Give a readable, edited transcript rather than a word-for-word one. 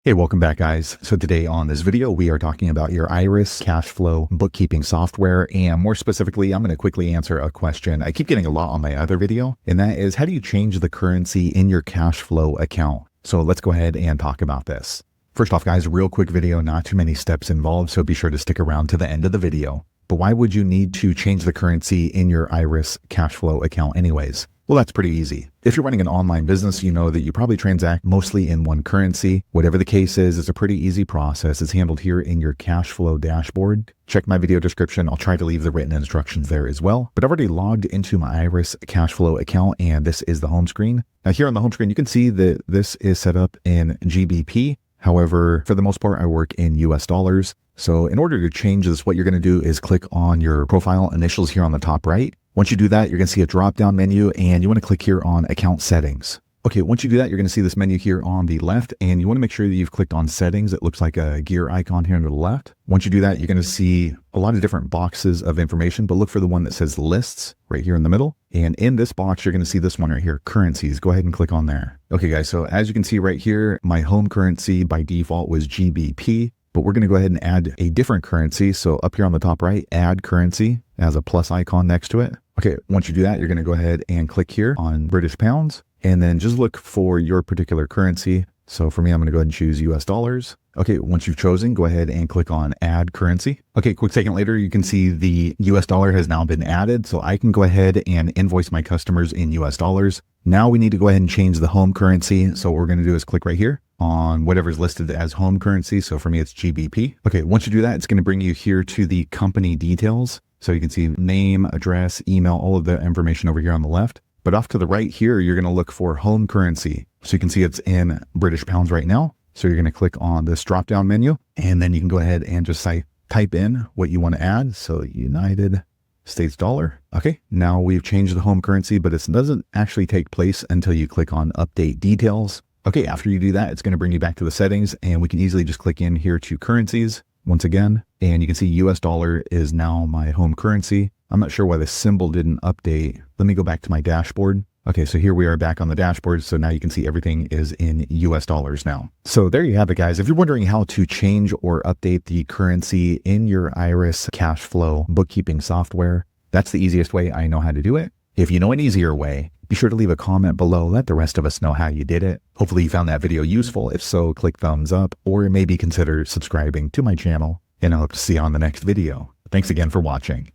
Hey, welcome back guys. So today on this video, we are talking about your Iris KashFlow bookkeeping software. And more specifically, I'm going to quickly answer a question I keep getting a lot on my other video. And that is, how do you change the currency in your KashFlow account? So let's go ahead and talk about this. First off, guys, real quick video, not too many steps involved. So be sure to stick around to the end of the video. But why would you need to change the currency in your Iris KashFlow account anyways? Well, that's pretty easy. If you're running an online business, you know that you probably transact mostly in one currency. Whatever the case is, it's a pretty easy process. It's handled here in your KashFlow dashboard. Check my video description. I'll try to leave the written instructions there as well. But I've already logged into my Iris KashFlow account, and this is the home screen. Now here on the home screen, you can see that this is set up in GBP. However, for the most part, I work in US dollars. So in order to change this, what you're going to do is click on your profile initials here on the top right. Once you do that, you're going to see a drop-down menu, and you want to click here on account settings. Okay, once you do that, you're going to see this menu here on the left, and you want to make sure that you've clicked on settings. It looks like a gear icon here on the left. Once you do that, you're going to see a lot of different boxes of information, but look for the one that says lists right here in the middle. And in this box, you're going to see this one right here, currencies. Go ahead and click on there. Okay, guys, so as you can see right here, my home currency by default was GBP. But we're going to go ahead and add a different currency. So up here on the top right, add currency, as a plus icon next to it. Okay, once you do that, you're going to go ahead and click here on British pounds, and then just look for your particular currency. So for me, I'm going to go ahead and choose US dollars. Okay, once you've chosen, go ahead and click on add currency. Okay, quick second later, you can see the US dollar has now been added. So I can go ahead and invoice my customers in US dollars. Now we need to go ahead and change the home currency. So what we're going to do is click right here on whatever's listed as home currency. So for me, it's GBP. Okay, once you do that, it's going to bring you here to the company details. So you can see name, address, email, all of the information over here on the left. But off to the right here, you're going to look for home currency. So you can see it's in British pounds right now. So you're going to click on this drop-down menu, and then you can go ahead and just type in what you want to add. So United States dollar. Okay, now we've changed the home currency, but it doesn't actually take place until you click on update details. Okay, after you do that, it's going to bring you back to the settings, and we can easily just click in here to currencies once again, and you can see US dollar is now my home currency. I'm not sure why the symbol didn't update. Let me go back to my dashboard. Okay, so here we are back on the dashboard. So now you can see everything is in US dollars now. So there you have it, guys. If you're wondering how to change or update the currency in your Iris KashFlow bookkeeping software, that's the easiest way I know how to do it. If you know an easier way, be sure to leave a comment below. Let the rest of us know how you did it. Hopefully you found that video useful. If so, click thumbs up, or maybe consider subscribing to my channel, and I hope to see you on the next video. Thanks again for watching.